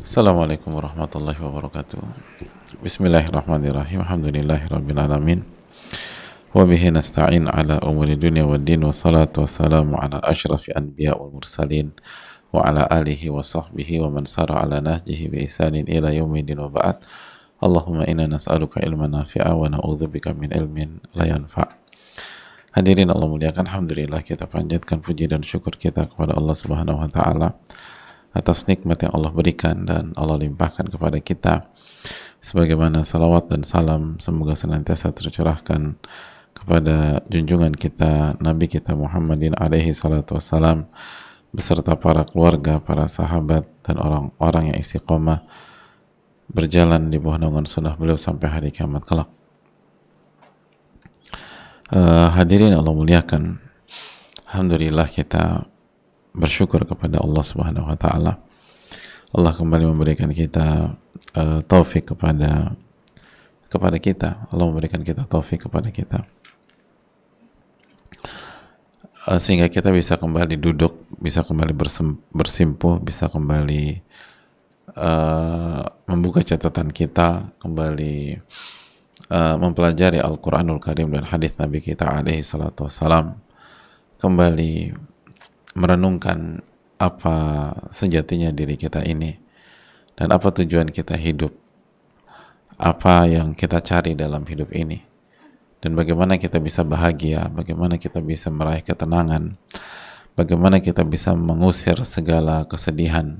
Assalamualaikum warahmatullahi wabarakatuh. Bismillahirrahmanirrahim. Alhamdulillahirrabbilalamin. Wabihi nasta'in ala umuri dunia wa din. Wassalatu wassalamu ala ashrafi anbiya wal mursalin. Wa ala alihi wa sahbihi wa man sara ala nahjihi bi isanin ila yaumidin wa ba'd. Allahumma inna nas'aluka ilman nafi'a wa na'udzubika min ilmin la yanfa'. Hadirin Allah muliakan, alhamdulillah kita panjatkan puji dan syukur kita kepada Allah Subhanahu wa taala atas nikmat yang Allah berikan dan Allah limpahkan kepada kita, sebagaimana salawat dan salam semoga senantiasa tercurahkan kepada junjungan kita Nabi kita Muhammadin alaihi salatu wassalam beserta para keluarga, para sahabat dan orang-orang yang istiqomah berjalan di bawah naungan sunnah beliau sampai hari kiamat kelak. Hadirin Allah muliakan, alhamdulillah kita bersyukur kepada Allah Subhanahu wa taala. Allah kembali memberikan kita taufik kepada kita. Allah memberikan kita taufik kepada kita. Sehingga kita bisa kembali duduk, bisa kembali bersimpuh, bisa kembali membuka catatan kita, kembali mempelajari Al-Quranul Karim dan hadis Nabi kita alaihi salatu wassalam, kembali merenungkan apa sejatinya diri kita ini dan apa tujuan kita hidup, apa yang kita cari dalam hidup ini, dan bagaimana kita bisa bahagia, bagaimana kita bisa meraih ketenangan, bagaimana kita bisa mengusir segala kesedihan.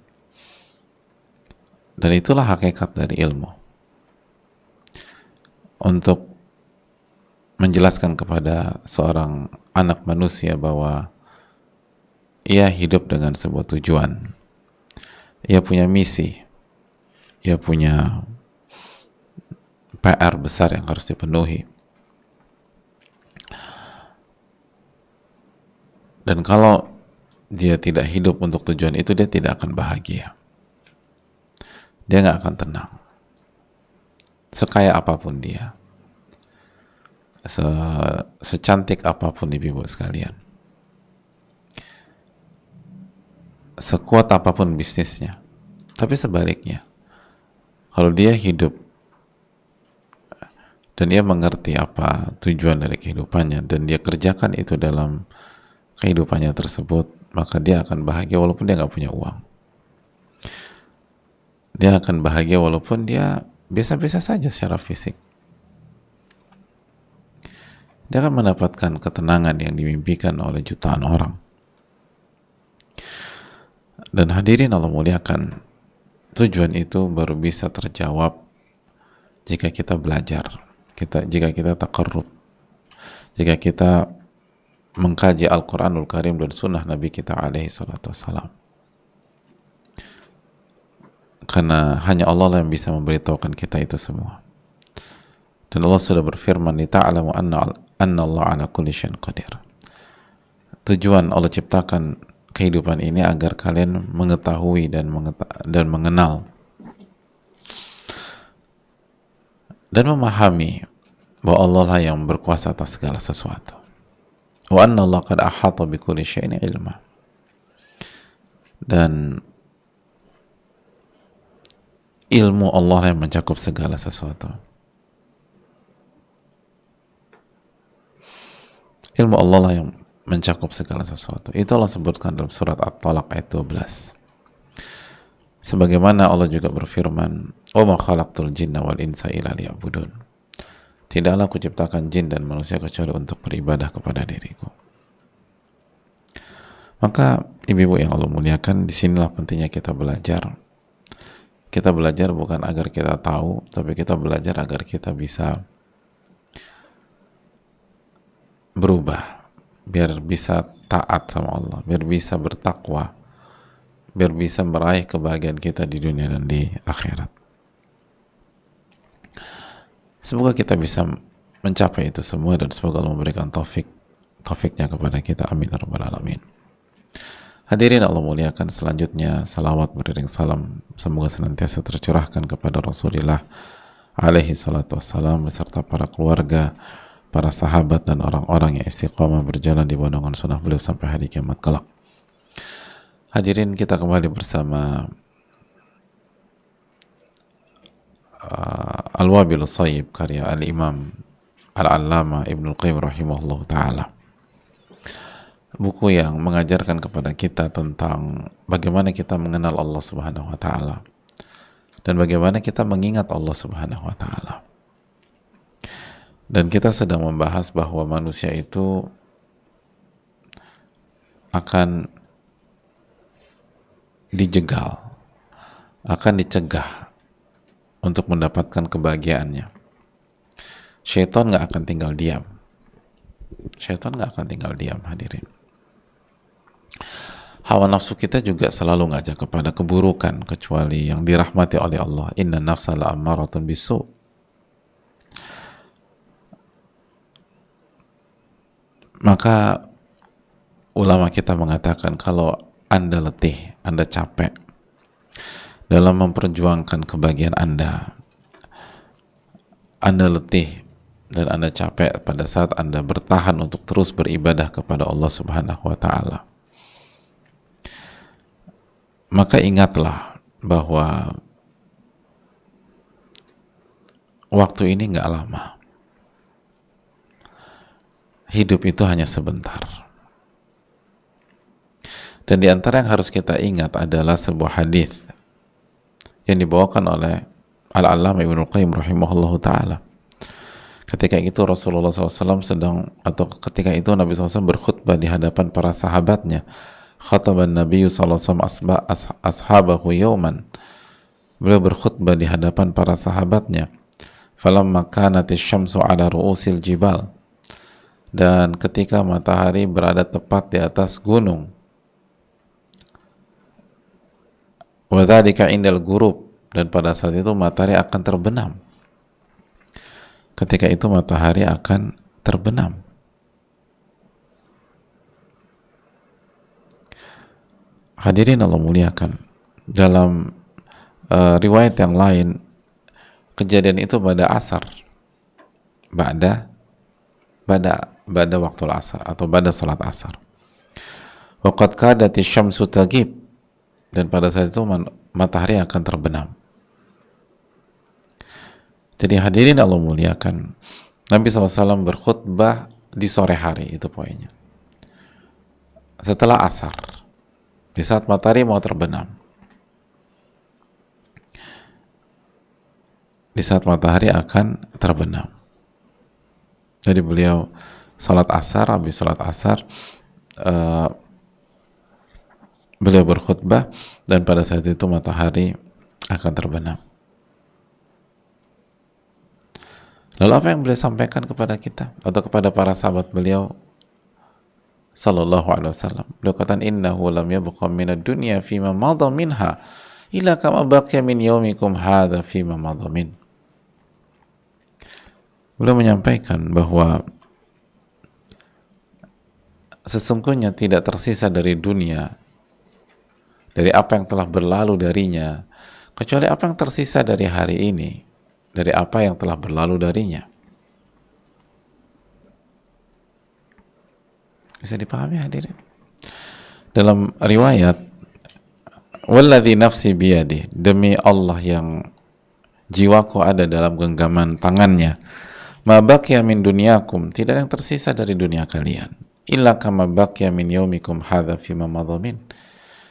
Dan itulah hakikat dari ilmu, untuk menjelaskan kepada seorang anak manusia bahwa ia hidup dengan sebuah tujuan, ia punya misi, ia punya PR besar yang harus dipenuhi. Dan kalau dia tidak hidup untuk tujuan itu, dia tidak akan bahagia, dia nggak akan tenang, sekaya apapun dia, secantik apapun ibu-ibu sekalian, sekuat apapun bisnisnya. Tapi sebaliknya, kalau dia hidup dan dia mengerti apa tujuan dari kehidupannya dan dia kerjakan itu dalam kehidupannya tersebut, maka dia akan bahagia walaupun dia nggak punya uang. Dia akan bahagia walaupun dia biasa-biasa saja secara fisik. Dia akan mendapatkan ketenangan yang dimimpikan oleh jutaan orang. Dan hadirin Allah muliakan, tujuan itu baru bisa terjawab jika kita belajar, jika kita taqarrub, jika kita mengkaji Al-Quranul Karim dan sunnah Nabi kita alaihi salatu wassalam. Karena hanya Allah yang bisa memberitahukan kita itu semua. Dan Allah sudah berfirman, "Lita'lamu anna Allah ala kulli syai'in qadir." Tujuan Allah ciptakan kehidupan ini agar kalian mengetahui dan mengenal dan memahami bahwa Allah lah yang berkuasa atas segala sesuatu. Wa anna Allah qad ahata bi kulli syai'in ilma. Dan ilmu Allah yang mencakup segala sesuatu. Ilmu Allah lah yang mencakup segala sesuatu. Itu Allah sebutkan dalam surat At-Talaq ayat 12. Sebagaimana Allah juga berfirman, "Wa ma khalaqtul jinna wal insa illa liya'budun." Tidaklah aku ciptakan jin dan manusia kecuali untuk beribadah kepada diriku. Maka ibu-ibu yang Allah muliakan, disinilah pentingnya kita belajar. Kita belajar bukan agar kita tahu, tapi kita belajar agar kita bisa berubah, biar bisa taat sama Allah, biar bisa bertakwa, biar bisa meraih kebahagiaan kita di dunia dan di akhirat. Semoga kita bisa mencapai itu semua dan semoga Allah memberikan taufiknya kepada kita. Amin ya rabbal alamin. Hadirin Allah muliakan, selanjutnya salawat beriring salam semoga senantiasa tercurahkan kepada Rasulullah alaihi salatu wassalam beserta para keluarga, para sahabat dan orang-orang yang istiqomah berjalan di bawah naungan sunnah beliau sampai hari kiamat kelak. Hadirin, kita kembali bersama Al-Wabil Shayyib karya Al-Imam Al-Allama Ibnul Qayyim rahimahullah ta'ala, buku yang mengajarkan kepada kita tentang bagaimana kita mengenal Allah Subhanahu wa ta'ala dan bagaimana kita mengingat Allah Subhanahu wa ta'ala. Dan kita sedang membahas bahwa manusia itu akan dijegal, akan dicegah untuk mendapatkan kebahagiaannya. Syaitan nggak akan tinggal diam. Syaitan nggak akan tinggal diam, hadirin. Hawa nafsu kita juga selalu ngajak kepada keburukan, kecuali yang dirahmati oleh Allah. Inna nafsa la'ammaratun bisu. Maka ulama kita mengatakan kalau Anda letih, Anda capek dalam memperjuangkan kebahagiaan Anda letih dan Anda capek pada saat Anda bertahan untuk terus beribadah kepada Allah Subhanahu wa ta'ala, maka ingatlah bahwa waktu ini nggak lama. Hidup itu hanya sebentar. Dan di antara yang harus kita ingat adalah sebuah hadis yang dibawakan oleh Al-Allamah Ibnul Qayyim rahimahullahu ta'ala. Ketika itu Rasulullah SAW ketika itu Nabi SAW berkhutbah di hadapan para sahabatnya. Khataban Nabi SAW ashabahu yawman. Beliau berkhutbah di hadapan para sahabatnya. Falamma kanatis syamsu ala ru'usil jibal. Dan ketika matahari berada tepat di atas gunung. Wa dzalika indal ghurub, dan pada saat itu matahari akan terbenam. Ketika itu matahari akan terbenam. Hadirin Allah muliakan, dalam riwayat yang lain kejadian itu pada asar, pada waktu asar atau pada salat asar. Waqad kadati syamsu tagib, dan pada saat itu matahari akan terbenam. Jadi hadirin Allah muliakan, Nabi SAW berkhutbah di sore hari, itu poinnya. Setelah asar, di saat matahari mau terbenam. Di saat matahari akan terbenam. Jadi beliau salat asar, habis salat asar, beliau berkhutbah, dan pada saat itu matahari akan terbenam. Lalu apa yang beliau sampaikan kepada kita atau kepada para sahabat beliau sallallahu alaihi wasallam? Beliau katakan, innahu lam yabqa minad dunya fima madha minha illa kama baqiya min yaumikum hadha fima madha min. Beliau menyampaikan bahwa sesungguhnya tidak tersisa dari dunia, dari apa yang telah berlalu darinya, kecuali apa yang tersisa dari hari ini, dari apa yang telah berlalu darinya. Bisa dipahami hadirin? Dalam riwayat, walladzi nafsi biyadi, demi Allah yang jiwaku ada dalam genggaman tangannya, ma baqiya min dunyakum, tidak ada yang tersisa dari dunia kalian, illa kama baqiya min yaumikum hadza fima madha min,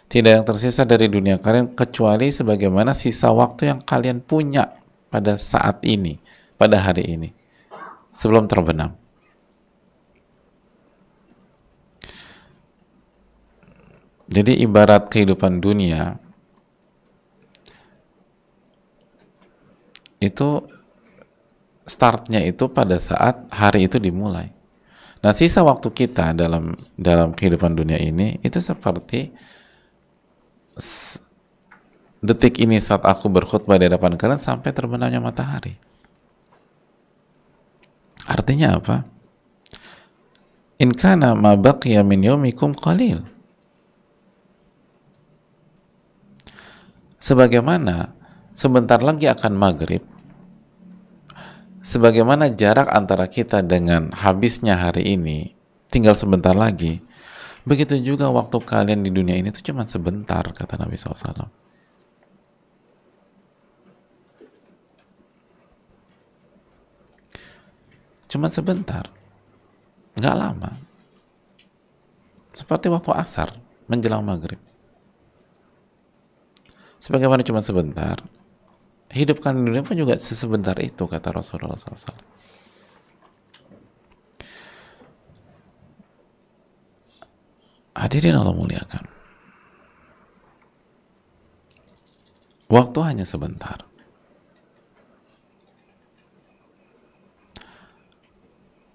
tidak yang tersisa dari dunia kalian kecuali sebagaimana sisa waktu yang kalian punya pada saat ini, pada hari ini, sebelum terbenam. Jadi ibarat kehidupan dunia itu startnya itu pada saat hari itu dimulai. Nah, sisa waktu kita dalam kehidupan dunia ini itu seperti detik ini saat aku berkhutbah di hadapan kalian sampai terbenamnya matahari. Artinya apa? In kana ma baqiya min yaumikum qalil. Sebagaimana sebentar lagi akan maghrib, sebagaimana jarak antara kita dengan habisnya hari ini tinggal sebentar lagi, begitu juga waktu kalian di dunia ini itu cuma sebentar, kata Nabi SAW. cuma sebentar, nggak lama. Seperti waktu asar menjelang maghrib. Sebagaimana cuma sebentar, hidup kalian di dunia pun juga sesebentar itu, kata Rasulullah SAW. Hadirin Allah muliakan. Waktu hanya sebentar.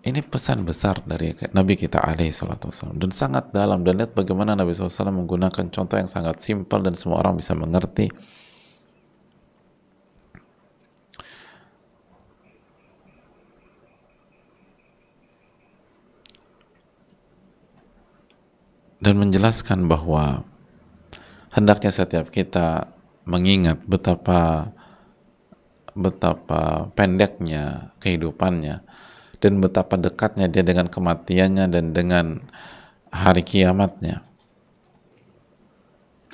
Ini pesan besar dari Nabi kita alaihi salatu wassalam, dan sangat dalam, dan lihat bagaimana Nabi SAW menggunakan contoh yang sangat simpel dan semua orang bisa mengerti. Dan menjelaskan bahwa hendaknya setiap kita mengingat betapa pendeknya kehidupannya, dan betapa dekatnya dia dengan kematiannya dan dengan hari kiamatnya.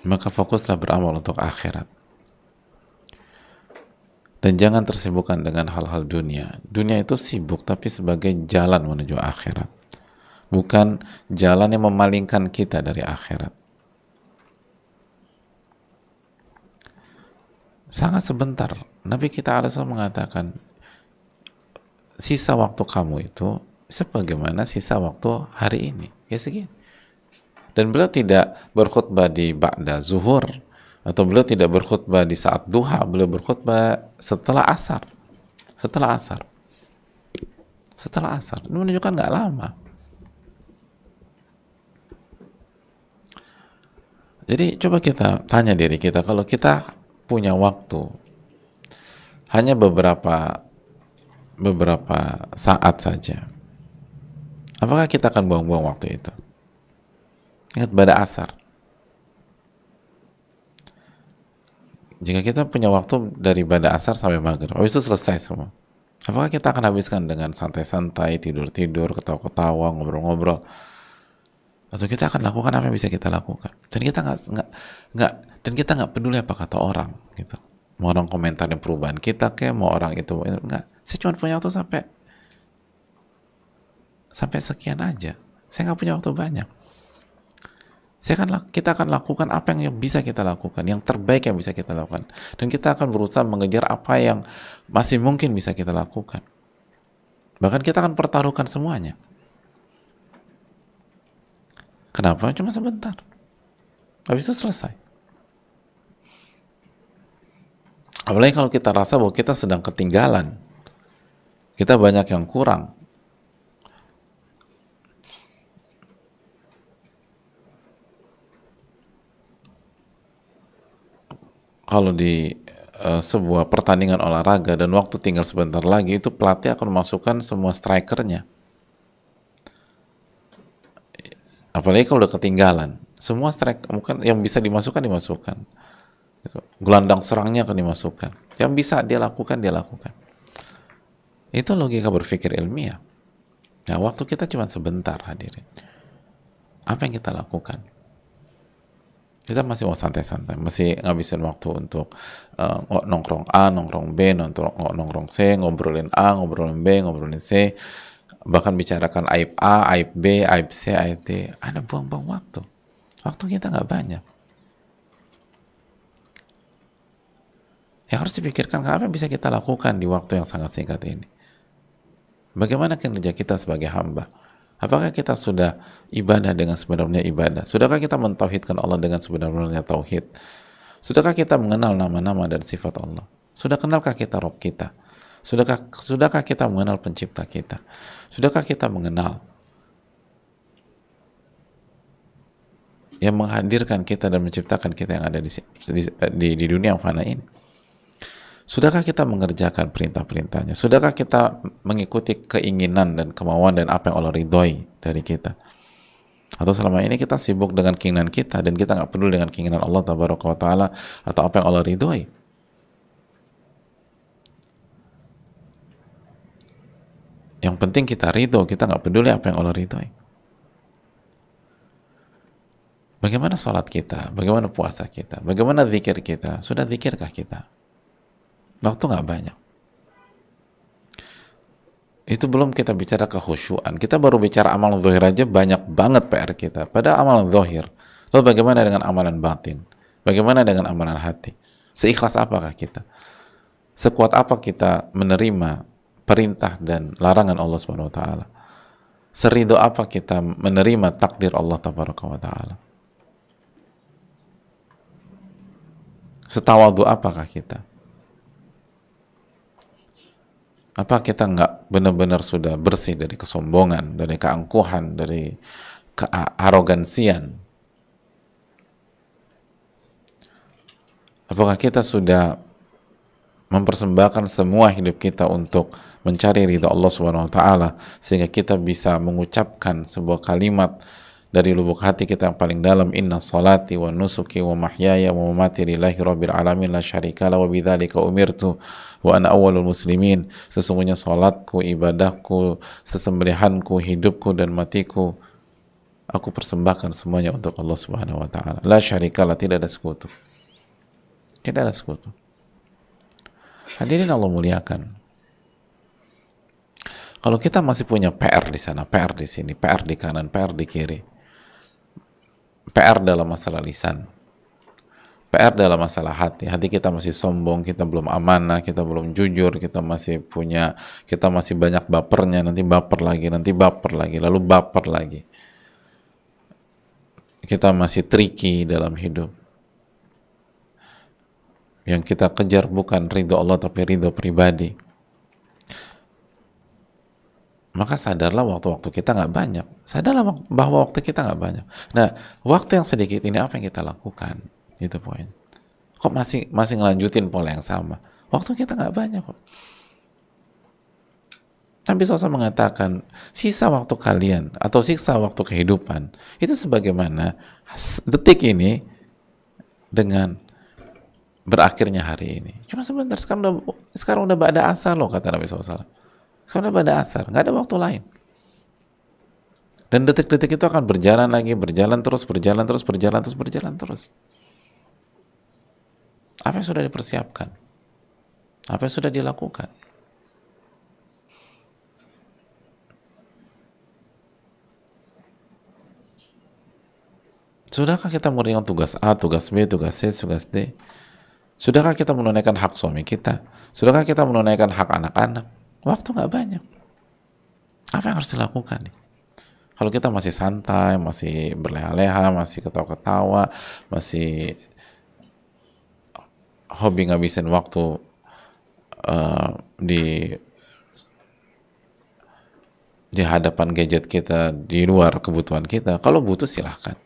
Maka fokuslah beramal untuk akhirat. Dan jangan tersibukkan dengan hal-hal dunia. Dunia itu sibuk, tapi sebagai jalan menuju akhirat. Bukan jalan yang memalingkan kita dari akhirat. Sangat sebentar. Nabi kita alaihi mengatakan, sisa waktu kamu itu sebagaimana sisa waktu hari ini, ya segini. Dan beliau tidak berkhutbah di ba'da zuhur, atau beliau tidak berkhutbah di saat duha, beliau berkhutbah setelah asar. Setelah asar. Ini menunjukkan nggak lama. Jadi coba kita tanya diri kita, kalau kita punya waktu hanya beberapa saat saja, apakah kita akan buang-buang waktu itu? Ingat pada asar. Jika kita punya waktu dari pada asar sampai maghrib, habis itu selesai semua, apakah kita akan habiskan dengan santai-santai, tidur-tidur, ketawa-ketawa, ngobrol-ngobrol? Atau kita akan lakukan apa yang bisa kita lakukan? Dan kita nggak peduli apa kata orang, gitu. Mau orang komentarin perubahan kita, kayak mau orang itu, nggak. Saya cuma punya waktu sampai sekian aja. Saya nggak punya waktu banyak. Kita akan lakukan apa yang bisa kita lakukan, yang terbaik yang bisa kita lakukan, dan kita akan berusaha mengejar apa yang masih mungkin bisa kita lakukan. Bahkan kita akan pertaruhkan semuanya. Kenapa? Cuma sebentar. Habis itu selesai. Apalagi kalau kita rasa bahwa kita sedang ketinggalan, kita banyak yang kurang. Kalau di sebuah pertandingan olahraga dan waktu tinggal sebentar lagi, itu pelatih akan memasukkan semua strikernya. Apalagi kalau udah ketinggalan, semua striker mungkin yang bisa dimasukkan. Gelandang serangnya akan dimasukkan. Yang bisa dia lakukan. Itu logika berpikir ilmiah. Nah, waktu kita cuma sebentar, hadirin. Apa yang kita lakukan? Kita masih mau santai-santai, masih ngabisin waktu untuk nongkrong A, nongkrong B, nongkrong C, ngobrolin A, ngobrolin B, ngobrolin C, bahkan bicarakan aib A, aib B, aib C, aib D. Ada buang-buang waktu. Waktu kita nggak banyak. Ya harus dipikirkan apa yang bisa kita lakukan di waktu yang sangat singkat ini. Bagaimana kinerja kita sebagai hamba? Apakah kita sudah ibadah dengan sebenarnya ibadah? Sudahkah kita mentauhidkan Allah dengan sebenarnya tauhid? Sudahkah kita mengenal nama-nama dan sifat Allah? Sudah kenalkah kita Rabb kita? Sudahkah kita mengenal pencipta kita? Sudahkah kita mengenal yang menghadirkan kita dan menciptakan kita yang ada di dunia yang fana ini? Sudahkah kita mengerjakan perintah-perintahnya? Sudahkah kita mengikuti keinginan dan kemauan dan apa yang Allah ridhoi dari kita? Atau selama ini kita sibuk dengan keinginan kita dan kita nggak peduli dengan keinginan Allah Tabaraka wa Ta'ala atau apa yang Allah ridhoi? Yang penting kita ridho, kita nggak peduli apa yang Allah ridhoi. Bagaimana sholat kita? Bagaimana puasa kita? Bagaimana zikir kita? Sudah zikirkah kita? Waktu nggak banyak. Itu belum kita bicara kekhusyuan. Kita baru bicara amalan zahir aja banyak banget PR kita. Padahal amalan zahir. Lalu bagaimana dengan amalan batin? Bagaimana dengan amalan hati? Seikhlas apakah kita? Sekuat apa kita menerima perintah dan larangan Allah Subhanahu wa taala? Seridho apa kita menerima takdir Allah Tabaraka wa taala? Setawadu apakah kita? Apa kita nggak benar-benar sudah bersih dari kesombongan, dari keangkuhan, dari kearogansian? Apakah kita sudah mempersembahkan semua hidup kita untuk mencari ridha Allah Subhanahu wa taala sehingga kita bisa mengucapkan sebuah kalimat dari lubuk hati kita yang paling dalam, inna salati wa nusuki wa mahyaya wa mamati lillahi rabbil alamin la syarika la wa bidzalika umirtu wa ana awwalul muslimin. Sesungguhnya salatku, ibadahku, sesembelihanku, hidupku dan matiku aku persembahkan semuanya untuk Allah Subhanahu wa taala. La syarika la, tidak ada sekutu. Tidak ada sekutu. Hadirin Allah muliakan. Kalau kita masih punya PR di sana, PR di sini, PR di kanan, PR di kiri, PR dalam masalah lisan, PR dalam masalah hati, hati kita masih sombong, kita belum amanah, kita belum jujur, kita masih banyak bapernya, nanti baper lagi, lalu baper lagi. Kita masih tricky dalam hidup. Yang kita kejar bukan ridho Allah tapi ridho pribadi. Maka sadarlah waktu-waktu kita nggak banyak. Sadarlah bahwa waktu kita nggak banyak. Nah, waktu yang sedikit ini apa yang kita lakukan? Itu poin. Kok masih ngelanjutin pola yang sama? Waktu kita nggak banyak kok. Nabi SAW mengatakan, sisa waktu kalian atau sisa waktu kehidupan itu sebagaimana detik ini dengan berakhirnya hari ini. Cuma sebentar, sekarang udah ba'da asar loh, kata Nabi SAW. Sekarang udah ba'da asar, nggak ada waktu lain. Dan detik-detik itu akan berjalan lagi, berjalan terus. Apa yang sudah dipersiapkan? Apa yang sudah dilakukan? Sudahkah kita mengerjakan tugas A, tugas B, tugas C, tugas D? Sudahkah kita menunaikan hak suami kita? Sudahkah kita menunaikan hak anak-anak? Waktu nggak banyak. Apa yang harus dilakukan? Kalau kita masih santai, masih berleha-leha, masih ketawa-ketawa, masih hobi ngabisin waktu di hadapan gadget kita, di luar kebutuhan kita, kalau butuh silahkan.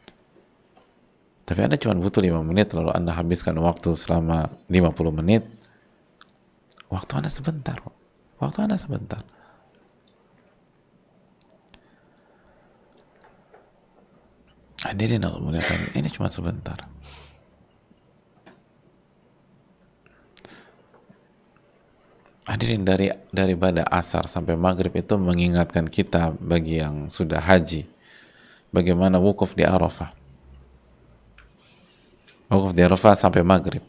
Tapi Anda cuma butuh 5 menit, lalu Anda habiskan waktu selama 50 menit. Waktu Anda sebentar. Waktu Anda sebentar. Hadirin Allah muliakan, ini cuma sebentar. Hadirin, dari pada asar sampai maghrib itu mengingatkan kita bagi yang sudah haji, bagaimana wukuf di Arafah. Wukuf di Arafah sampai maghrib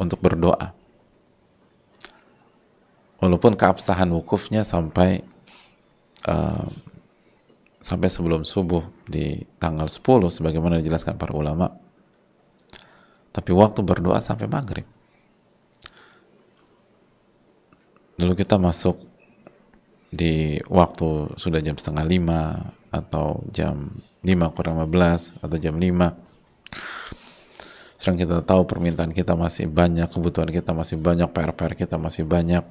untuk berdoa. Walaupun keabsahan wukufnya sampai sebelum subuh di tanggal 10 sebagaimana dijelaskan para ulama. Tapi waktu berdoa sampai maghrib. Lalu kita masuk di waktu sudah jam 4:30 atau jam 5 kurang 15 atau jam 5. Sekarang kita tahu permintaan kita masih banyak, kebutuhan kita masih banyak, PR-PR kita masih banyak.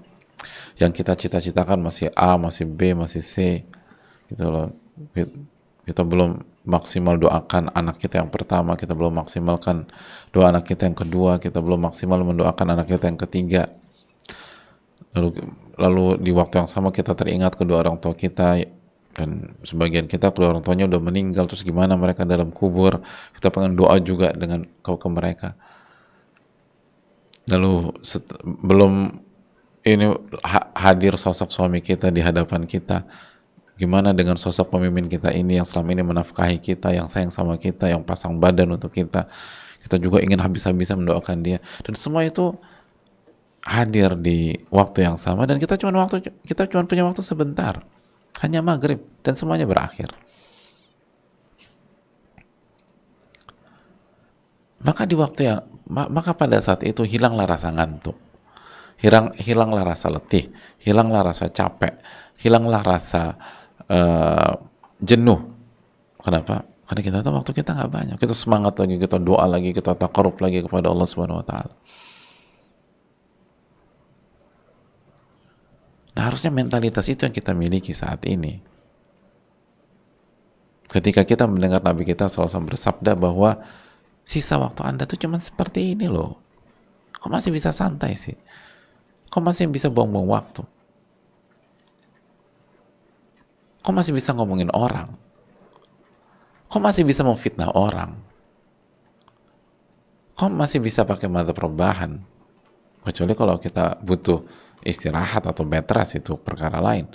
Yang kita cita-citakan masih A, masih B, masih C. Gitu loh. Kita belum maksimal doakan anak kita yang pertama, kita belum maksimalkan doa anak kita yang kedua, kita belum maksimal mendoakan anak kita yang ketiga. Lalu di waktu yang sama kita teringat kedua orang tua kita, dan sebagian kita kedua orang tuanya udah meninggal, terus gimana mereka dalam kubur, kita pengen doa juga dengan ke mereka. Lalu belum ini hadir sosok suami kita di hadapan kita, gimana dengan sosok pemimpin kita ini yang selama ini menafkahi kita, yang sayang sama kita, yang pasang badan untuk kita juga ingin habis-habisan mendoakan dia. Dan semua itu hadir di waktu yang sama, dan kita cuma punya waktu sebentar, hanya maghrib, dan semuanya berakhir. Maka di waktu yang maka pada saat itu hilanglah rasa ngantuk, hilanglah rasa letih, hilanglah rasa capek, hilanglah rasa jenuh. Kenapa? Karena kita tahu waktu kita nggak banyak, kita semangat lagi, kita doa lagi, kita takarub lagi kepada Allah Subhanahu Wa Taala. Nah, harusnya mentalitas itu yang kita miliki saat ini. Ketika kita mendengar Nabi kita SAW bersabda bahwa sisa waktu Anda tuh cuma seperti ini loh. Kok masih bisa santai sih? Kok masih bisa buang-buang waktu? Kok masih bisa ngomongin orang? Kok masih bisa memfitnah orang? Kok masih bisa pakai mata perubahan? Kecuali kalau kita butuh istirahat atau bed rest, itu perkara lain.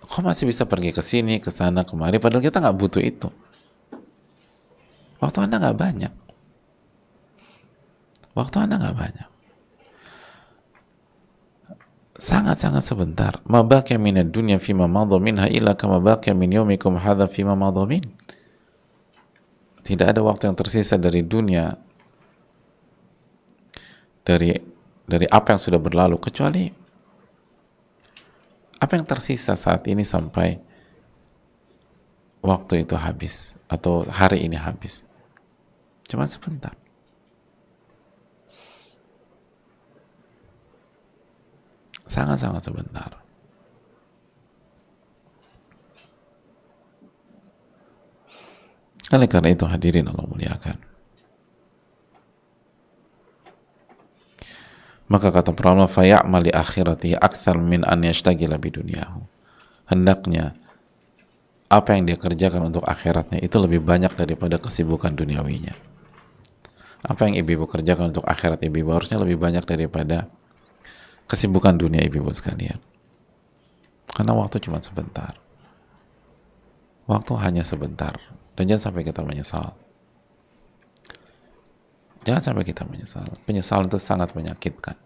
Kok masih bisa pergi ke sini, ke sana, kemari, padahal kita nggak butuh itu. Waktu Anda nggak banyak. Waktu Anda nggak banyak. Sangat-sangat sebentar. Ma baqiya minad dunya fima madha minha illa kama baqiya min yaumikum hadha fima madha min. Tidak ada waktu yang tersisa dari dunia, dari apa yang sudah berlalu, kecuali apa yang tersisa saat ini sampai waktu itu habis atau hari ini habis. Cuma sebentar. Sangat-sangat sebentar. Oleh karena itu hadirin Allah muliakan, maka kata para ulama, faya'mal li akhiratihi akthar min an yashtagila bidunyahu. Hendaknya apa yang dia kerjakan untuk akhiratnya itu lebih banyak daripada kesibukan duniawinya. Apa yang ibu-ibu kerjakan untuk akhirat ibu-ibu harusnya lebih banyak daripada kesibukan dunia ibu-ibu sekalian. Karena waktu cuma sebentar. Waktu hanya sebentar. Dan jangan sampai kita menyesal. Jangan sampai kita menyesal. Penyesalan itu sangat menyakitkan.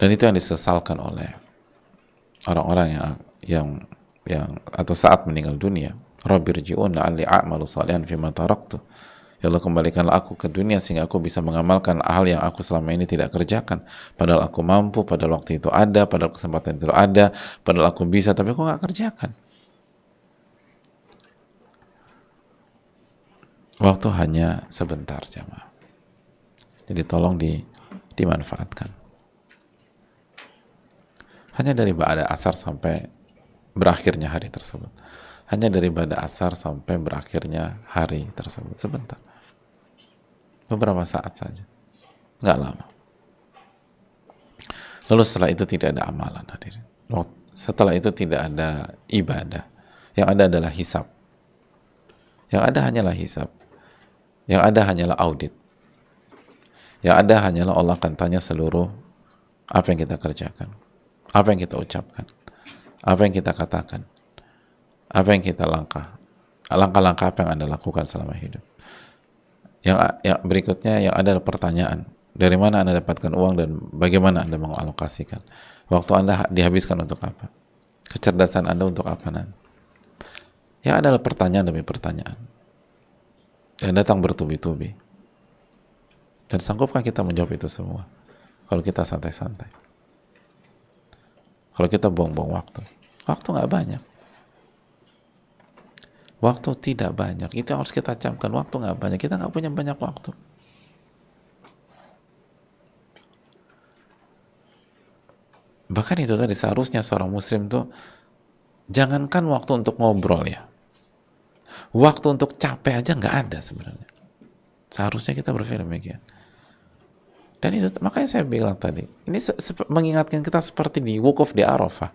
Dan itu yang disesalkan oleh orang-orang yang atau saat meninggal dunia. Rabbirji'un la'alli a'malu salihan fima taraktu. Ya Allah, kembalikanlah aku ke dunia sehingga aku bisa mengamalkan hal yang aku selama ini tidak kerjakan. Padahal aku mampu, padahal waktu itu ada, padahal kesempatan itu ada, padahal aku bisa, tapi aku nggak kerjakan. Waktu hanya sebentar, jamaah. Jadi tolong dimanfaatkan. Hanya dari ba'da asar sampai berakhirnya hari tersebut. Hanya dari ba'da asar sampai berakhirnya hari tersebut. Sebentar. Beberapa saat saja. Nggak lama. Lalu setelah itu tidak ada amalan, hadirin. Setelah itu tidak ada ibadah. Yang ada adalah hisab. Yang ada hanyalah hisab. Yang ada hanyalah audit. Yang ada hanyalah Allah akan tanya seluruh apa yang kita kerjakan, apa yang kita ucapkan, apa yang kita katakan, apa yang kita langkah-langkah apa yang Anda lakukan selama hidup. Yang berikutnya yang ada adalah pertanyaan, dari mana Anda dapatkan uang dan bagaimana Anda mengalokasikan. Waktu Anda dihabiskan untuk apa? Kecerdasan Anda untuk apa nanti? Yang adalah pertanyaan demi pertanyaan yang datang bertubi-tubi. Dan sanggupkah kita menjawab itu semua? Kalau kita santai-santai, kalau kita buang-buang waktu nggak banyak. Waktu tidak banyak, itu yang harus kita camkan. Waktu nggak banyak, kita nggak punya banyak waktu. Bahkan itu tadi, seharusnya seorang muslim tuh jangankan waktu untuk ngobrol ya, waktu untuk capek aja nggak ada sebenarnya. Seharusnya kita berpikir demikian. Dan itu makanya saya bilang tadi, ini mengingatkan kita seperti di wukuf di Arafah.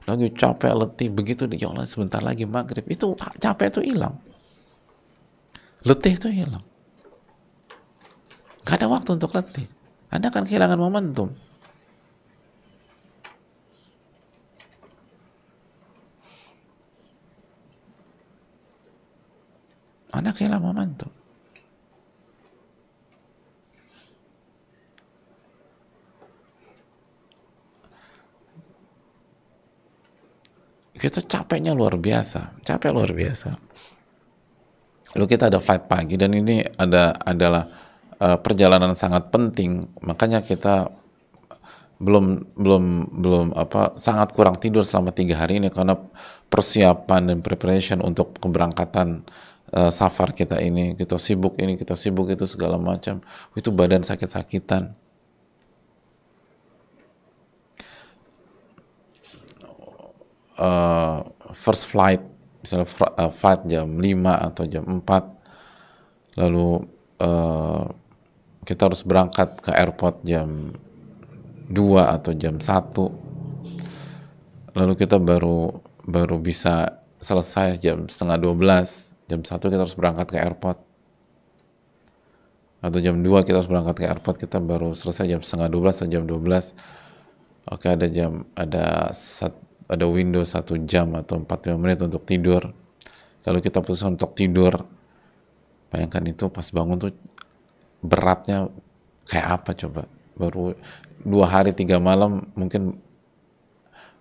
Lagi capek, letih, begitu ya Allah sebentar lagi maghrib, itu capek itu hilang, letih itu hilang, gak ada waktu untuk letih. Anda akan kehilangan momentum. kita capeknya luar biasa, capek luar biasa. Lalu kita ada flight pagi dan ini adalah perjalanan sangat penting, makanya kita belum belum belum apa sangat kurang tidur selama 3 hari ini karena persiapan dan preparation untuk keberangkatan safar kita ini. Kita sibuk ini, kita sibuk itu segala macam, itu badan sakit-sakitan. First flight misalnya flight jam 5 atau jam 4, lalu kita harus berangkat ke airport jam 2 atau jam 1, lalu kita baru bisa selesai jam setengah 12, jam 1 kita harus berangkat ke airport, atau jam 2 kita harus berangkat ke airport, kita baru selesai jam setengah 12 atau jam 12. Oke, ada window 1 jam atau 45 menit untuk tidur, lalu kita putuskan untuk tidur. Bayangkan itu pas bangun tuh beratnya kayak apa coba, baru 2 hari 3 malam mungkin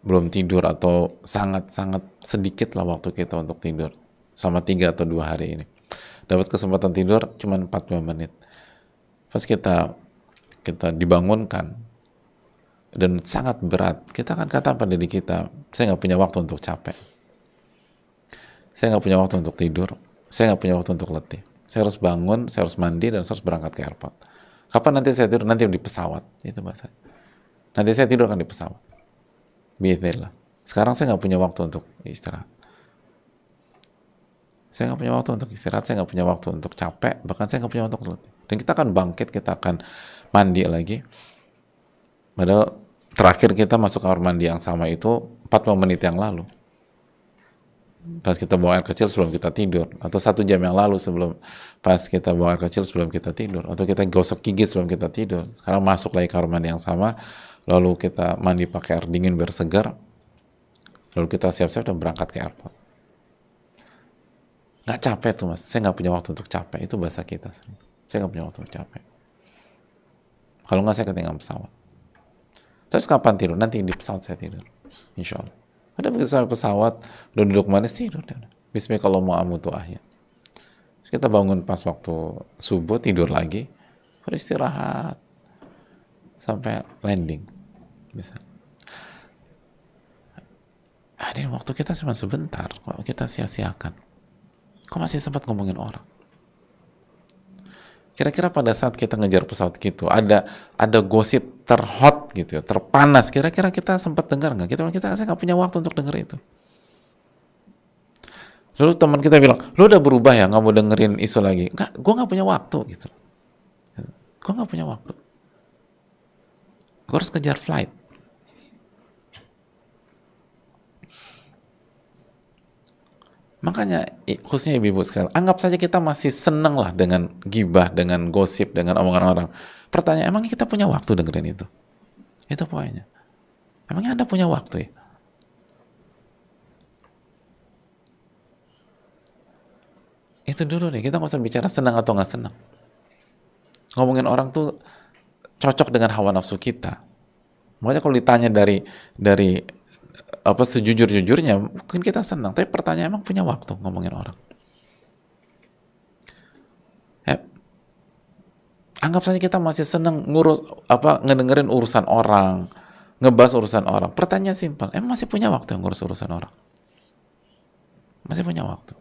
belum tidur, atau sangat-sangat sedikit lah waktu kita untuk tidur selama 3 atau 2 hari ini. Dapat kesempatan tidur cuma 45 menit. Pas kita dibangunkan dan sangat berat, kita akan kata pada diri kita, saya nggak punya waktu untuk capek, saya nggak punya waktu untuk tidur, saya nggak punya waktu untuk letih, saya harus bangun, saya harus mandi, dan saya harus berangkat ke airport. Kapan nanti saya tidur? Nanti di pesawat, itu bahasa. Nanti saya tidur kan di pesawat, biidznillah. Sekarang saya nggak punya waktu untuk istirahat, saya nggak punya waktu untuk istirahat, saya nggak punya waktu untuk capek, bahkan saya nggak punya waktu untuk letih. Dan kita akan bangkit, kita akan mandi lagi, padahal terakhir kita masuk kamar mandi yang sama itu 40 menit yang lalu, pas kita buang air kecil sebelum kita tidur, atau 1 jam yang lalu pas kita buang air kecil sebelum kita tidur, atau kita gosok gigi sebelum kita tidur. Sekarang masuk lagi kamar mandi yang sama, lalu kita mandi pakai air dingin biar segar, lalu kita siap-siap dan berangkat ke airport. Nggak capek tuh mas, saya nggak punya waktu untuk capek, itu bahasa kita sering. Saya nggak punya waktu untuk capek, kalau nggak saya ketinggalan pesawat. Terus kapan tidur? Nanti di pesawat saya tidur, insya Allah. Ada begitu sampai pesawat, udah duduk manis, tidur. Bismillah kalau mau amutuahnya. Kita bangun pas waktu subuh, tidur lagi, beristirahat sampai landing. Bisa. Ada waktu kita cuma sebentar, kok kita sia-siakan. Kok masih sempat ngomongin orang? Kira-kira pada saat kita ngejar pesawat gitu, ada gosip terhot gitu ya, terpanas, kira-kira kita sempat dengar nggak? Saya nggak punya waktu untuk denger itu. Lalu teman kita bilang, lu udah berubah ya, nggak mau dengerin isu lagi? Nggak, gue nggak punya waktu gitu. Gue nggak punya waktu. Gue harus kejar flight. Makanya khususnya ibu-ibu sekalian, anggap saja kita masih seneng lah dengan gibah, dengan gosip, dengan omongan orang. Pertanyaan, emang kita punya waktu dengerin itu? Itu poinnya. Emangnya Anda punya waktu ya? Itu dulu nih, kita nggak usah bicara senang atau nggak senang. Ngomongin orang tuh cocok dengan hawa nafsu kita. Makanya kalau ditanya dari apa sejujur-jujurnya, mungkin kita senang. Tapi pertanyaan, emang punya waktu ngomongin orang? Anggap saja kita masih senang ngedengerin urusan orang, ngebahas urusan orang. Pertanyaan simpel, emang masih punya waktu ngurus urusan orang? Masih punya waktu?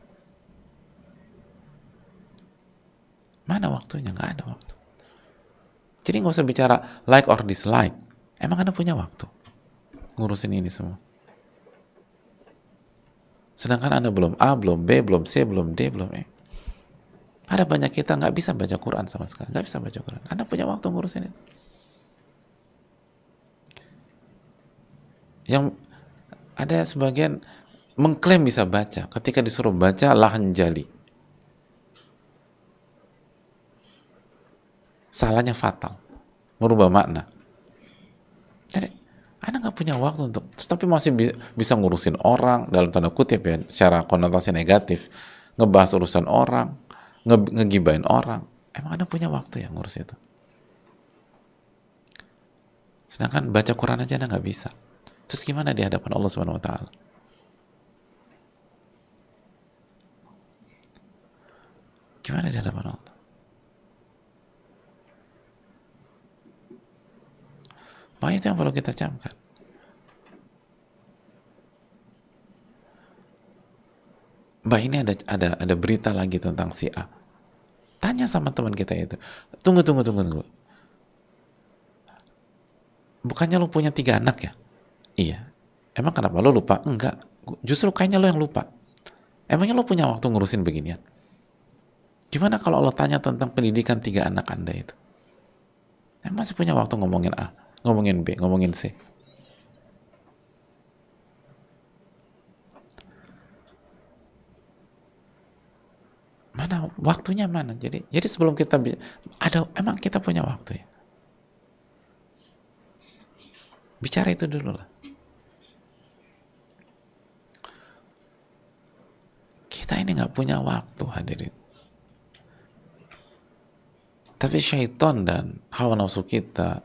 Mana waktunya? Nggak ada waktu. Jadi nggak usah bicara like or dislike. Emang Anda punya waktu ngurusin ini semua? Sedangkan Anda belum A, belum B, belum C, belum D, belum E. Ada banyak kita nggak bisa baca Quran sama sekali, nggak bisa baca Quran. Anda punya waktu ngurusin itu? Yang ada sebagian mengklaim bisa baca, ketika disuruh baca lahan jali, salahnya fatal, merubah makna. Jadi Anda nggak punya waktu untuk, tapi masih bisa ngurusin orang dalam tanda kutip ya, secara konotasi negatif, ngebahas urusan orang, ngegibain orang. Emang Anda punya waktu ya ngurus itu? Sedangkan baca Quran aja Anda nggak bisa. Terus gimana di hadapan Allah Subhanahu Wa Taala? Gimana di hadapan Allah? Maka itu yang perlu kita camkan. Mbak, ini ada berita lagi tentang si A. Tanya sama teman kita itu. Tunggu. Bukannya lu punya 3 anak ya? Iya. Emang kenapa lu lupa? Enggak. Justru kayaknya lu yang lupa. Emangnya lu punya waktu ngurusin beginian? Gimana kalau Allah tanya tentang pendidikan 3 anak Anda itu? Emang masih punya waktu ngomongin A, ngomongin B, ngomongin C? Mana waktunya mana? Jadi sebelum kita emang kita punya waktu ya? Bicara itu dulu lah. Kita ini nggak punya waktu, hadirin. Tapi syaitan dan hawa nafsu kita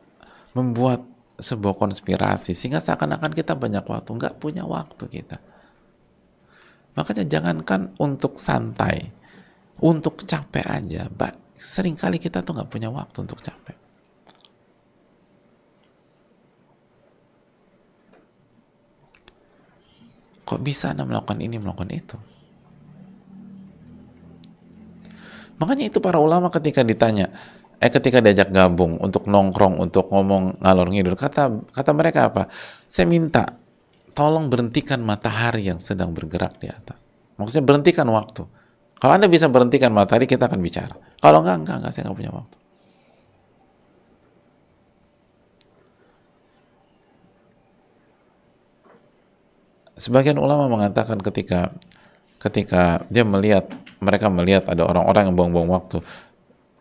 membuat sebuah konspirasi sehingga seakan-akan kita banyak waktu. Nggak punya waktu kita. Makanya jangankan untuk santai, untuk capek aja, seringkali kita tuh nggak punya waktu untuk capek. Kok bisa Anda melakukan ini, melakukan itu? Makanya itu para ulama ketika ditanya, ketika diajak gabung untuk nongkrong, untuk ngomong ngalor ngidul, kata mereka apa? Saya minta tolong berhentikan matahari yang sedang bergerak di atas. Maksudnya berhentikan waktu. Kalau Anda bisa berhentikan matahari, kita akan bicara. Kalau enggak, saya nggak punya waktu. Sebagian ulama mengatakan ketika dia mereka melihat ada orang-orang yang buang-buang waktu,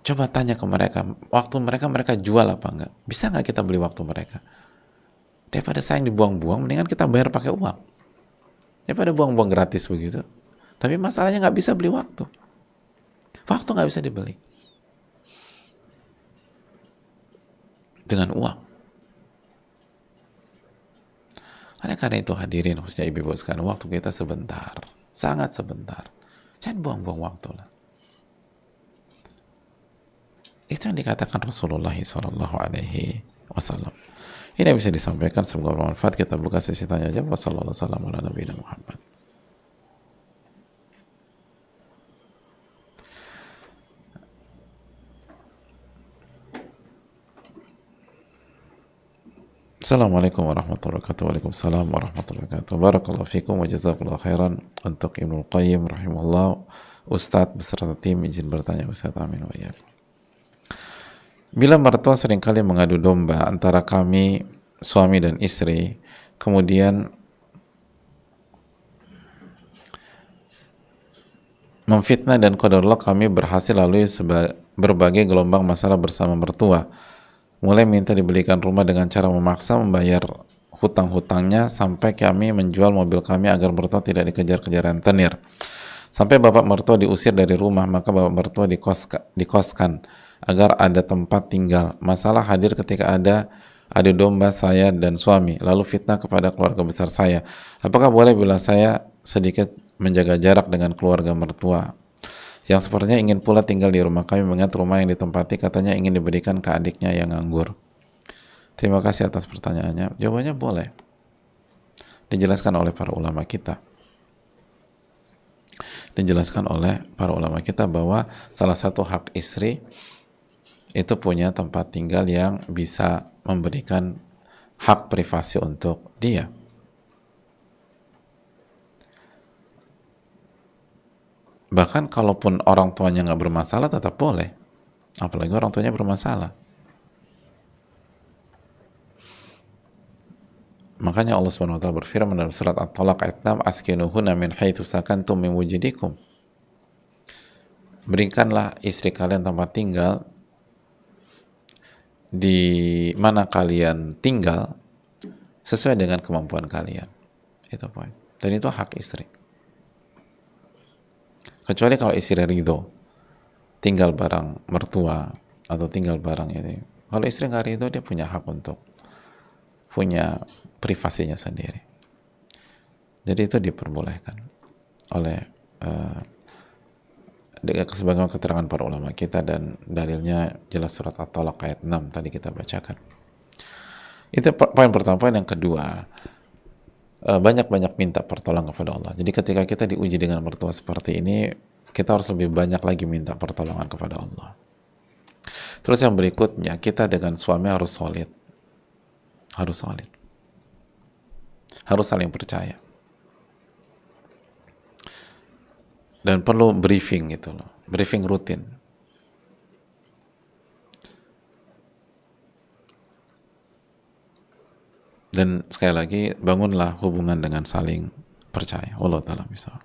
coba tanya ke mereka, waktu mereka jual apa enggak? Bisa nggak kita beli waktu mereka? Daripada sayang dibuang-buang, mendingan kita bayar pakai uang. Daripada buang-buang gratis begitu. Tapi masalahnya nggak bisa beli waktu. Waktu nggak bisa dibeli dengan uang. Oleh karena itu hadirin, khususnya ibu-ibu sekalian, waktu kita sebentar, sangat sebentar. Jangan buang-buang waktu lah. Itu yang dikatakan Rasulullah SAW. Ini yang bisa disampaikan, semoga bermanfaat. Kita buka sesi tanya jawab. Wassalamualaikum warahmatullahi wabarakatuh. Assalamualaikum warahmatullahi wabarakatuh. Waalaikumsalam warahmatullahi wabarakatuh. Barakallahu fikum wa jazakallahu khairan. Untuk Ibnu Qayyim rahimahullah, Ustadz beserta tim izin bertanya Ustadz, amin wa iyyakum. Bila mertua seringkali mengadu domba antara kami suami dan istri, kemudian memfitnah dan qadarullah, kami berhasil lalui berbagai gelombang masalah bersama mertua. Mulai minta dibelikan rumah dengan cara memaksa membayar hutang-hutangnya, sampai kami menjual mobil kami agar mertua tidak dikejar-kejar rentenir. Sampai bapak mertua diusir dari rumah, maka bapak mertua dikoskan agar ada tempat tinggal. Masalah hadir ketika ada adu domba saya dan suami, lalu fitnah kepada keluarga besar saya. Apakah boleh bila saya sedikit menjaga jarak dengan keluarga mertua yang sepertinya ingin pula tinggal di rumah kami, mengingat rumah yang ditempati katanya ingin diberikan ke adiknya yang nganggur? Terima kasih atas pertanyaannya. Jawabannya boleh. Dijelaskan oleh para ulama kita. Bahwa salah satu hak istri itu punya tempat tinggal yang bisa memberikan hak privasi untuk dia. Bahkan kalaupun orang tuanya nggak bermasalah, tetap boleh. Apalagi orang tuanya bermasalah. Makanya Allah SWT berfirman dalam surat At-Talaq ayat 6, askinuhunna min haitsu sakantum min wujudikum. Berikanlah istri kalian tempat tinggal di mana kalian tinggal sesuai dengan kemampuan kalian. Itu poin. Dan itu hak istri. Kecuali kalau istri ridho tinggal bareng mertua atau tinggal bareng ini. Kalau istri nggak ridho, dia punya hak untuk punya privasinya sendiri. Jadi itu diperbolehkan oleh sebagaimana keterangan para ulama kita, dan dalilnya jelas surat At-Talaq ayat 6 tadi kita bacakan. Itu poin pertama. Poin yang kedua, banyak-banyak minta pertolongan kepada Allah. Jadi ketika kita diuji dengan mertua seperti ini, kita harus lebih banyak lagi minta pertolongan kepada Allah. Terus yang berikutnya, kita dengan suami harus solid, harus saling percaya, dan perlu briefing gitu loh, briefing rutin. Dan sekali lagi, bangunlah hubungan dengan saling percaya. Allah Ta'ala misal.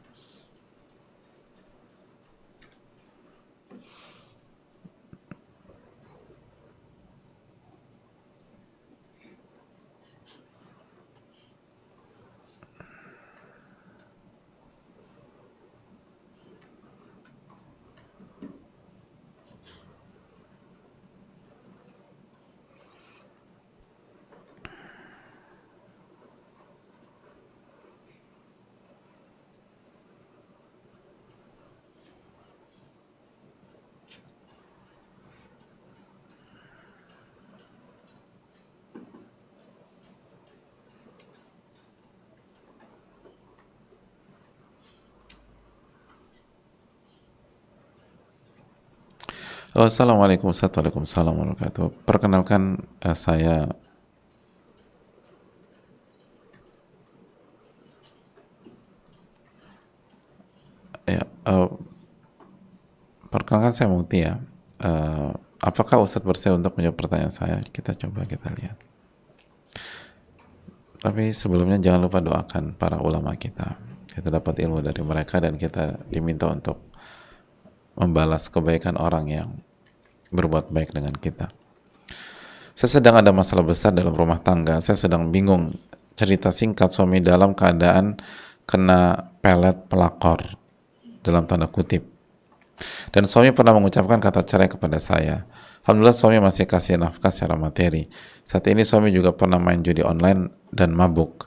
Assalamualaikum warahmatullahi wabarakatuh. Perkenalkan, saya ya, perkenalkan saya Mukti ya. Apakah Ustadz bersedia untuk menjawab pertanyaan saya? Kita coba kita lihat. Tapi sebelumnya jangan lupa doakan para ulama kita. Kita dapat ilmu dari mereka dan kita diminta untuk membalas kebaikan orang yang berbuat baik dengan kita. Saya sedang ada masalah besar dalam rumah tangga. Saya sedang bingung. Cerita singkat, suami dalam keadaan kena pelet pelakor, dalam tanda kutip. Dan suami pernah mengucapkan kata cerai kepada saya. Alhamdulillah suami masih kasih nafkah secara materi. Saat ini suami juga pernah main judi online dan mabuk.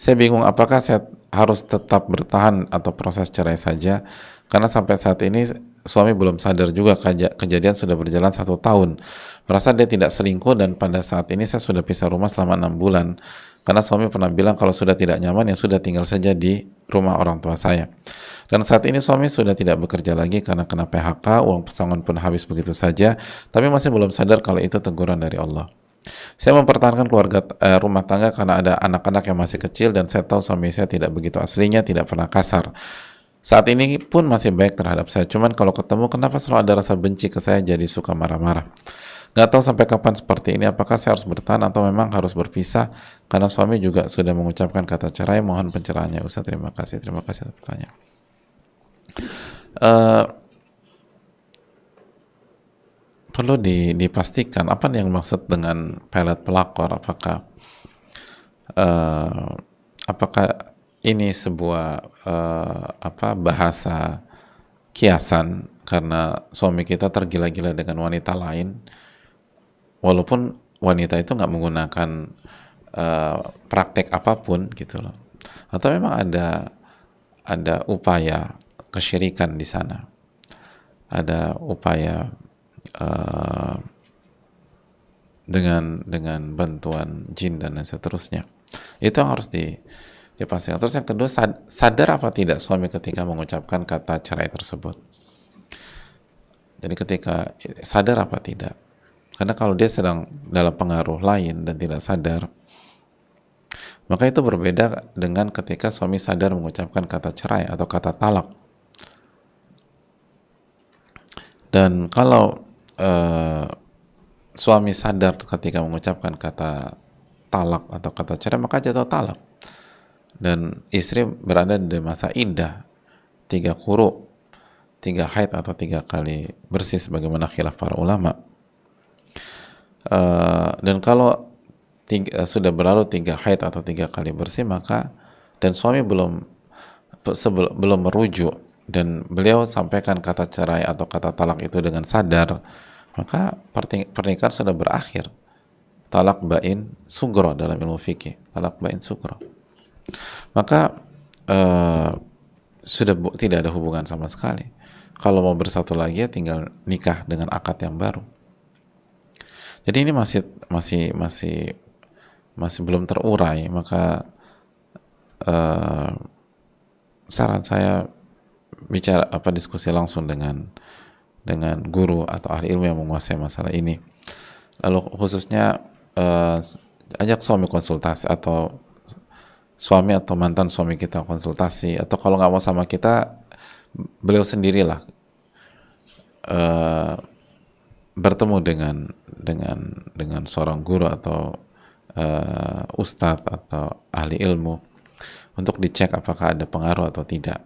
Saya bingung apakah saya harus tetap bertahan atau proses cerai saja, karena sampai saat ini suami belum sadar juga kejadian sudah berjalan 1 tahun. Merasa dia tidak selingkuh, dan pada saat ini saya sudah pisah rumah selama 6 bulan. Karena suami pernah bilang kalau sudah tidak nyaman ya sudah tinggal saja di rumah orang tua saya. Dan saat ini suami sudah tidak bekerja lagi karena kena PHK, uang pesangon pun habis begitu saja, tapi masih belum sadar kalau itu teguran dari Allah. Saya mempertahankan rumah tangga karena ada anak-anak yang masih kecil, dan saya tahu suami saya tidak begitu aslinya, tidak pernah kasar. Saat ini pun masih baik terhadap saya, cuman kalau ketemu kenapa selalu ada rasa benci ke saya, jadi suka marah-marah. Gak tahu sampai kapan seperti ini, apakah saya harus bertahan atau memang harus berpisah, karena suami juga sudah mengucapkan kata cerai. Mohon pencerahannya Ustaz. Terima kasih atas pertanyaan. Perlu dipastikan apa yang maksud dengan pelet pelakor. Apakah ini sebuah bahasa kiasan karena suami kita tergila-gila dengan wanita lain, walaupun wanita itu nggak menggunakan praktek apapun gitu loh, atau memang ada upaya kesyirikan di sana, ada upaya dengan bantuan jin dan seterusnya. Itu yang harus dipastikan. Terus yang kedua, sadar apa tidak suami ketika mengucapkan kata cerai tersebut. Jadi ketika sadar apa tidak, karena kalau dia sedang dalam pengaruh lain dan tidak sadar, maka itu berbeda dengan ketika suami sadar mengucapkan kata cerai atau kata talak. Dan kalau suami sadar ketika mengucapkan kata talak atau kata cerai, maka jatuh talak, dan istri berada di masa iddah 3 quru, 3 haid atau 3 kali bersih sebagaimana khilaf para ulama. Dan kalau sudah berlalu 3 haid atau 3 kali bersih, maka dan suami belum merujuk dan beliau sampaikan kata cerai atau kata talak itu dengan sadar, maka pernikahan sudah berakhir. Talak bain sugro dalam ilmu fikih, talak bain sugro. Maka sudah tidak ada hubungan sama sekali. Kalau mau bersatu lagi ya tinggal nikah dengan akad yang baru. Jadi ini masih belum terurai, maka saran saya bicara diskusi langsung dengan guru atau ahli ilmu yang menguasai masalah ini. Lalu khususnya ajak suami konsultasi, atau suami atau mantan suami kita konsultasi, atau kalau nggak mau sama kita, beliau sendirilah bertemu dengan seorang guru atau ustadz atau ahli ilmu untuk dicek apakah ada pengaruh atau tidak.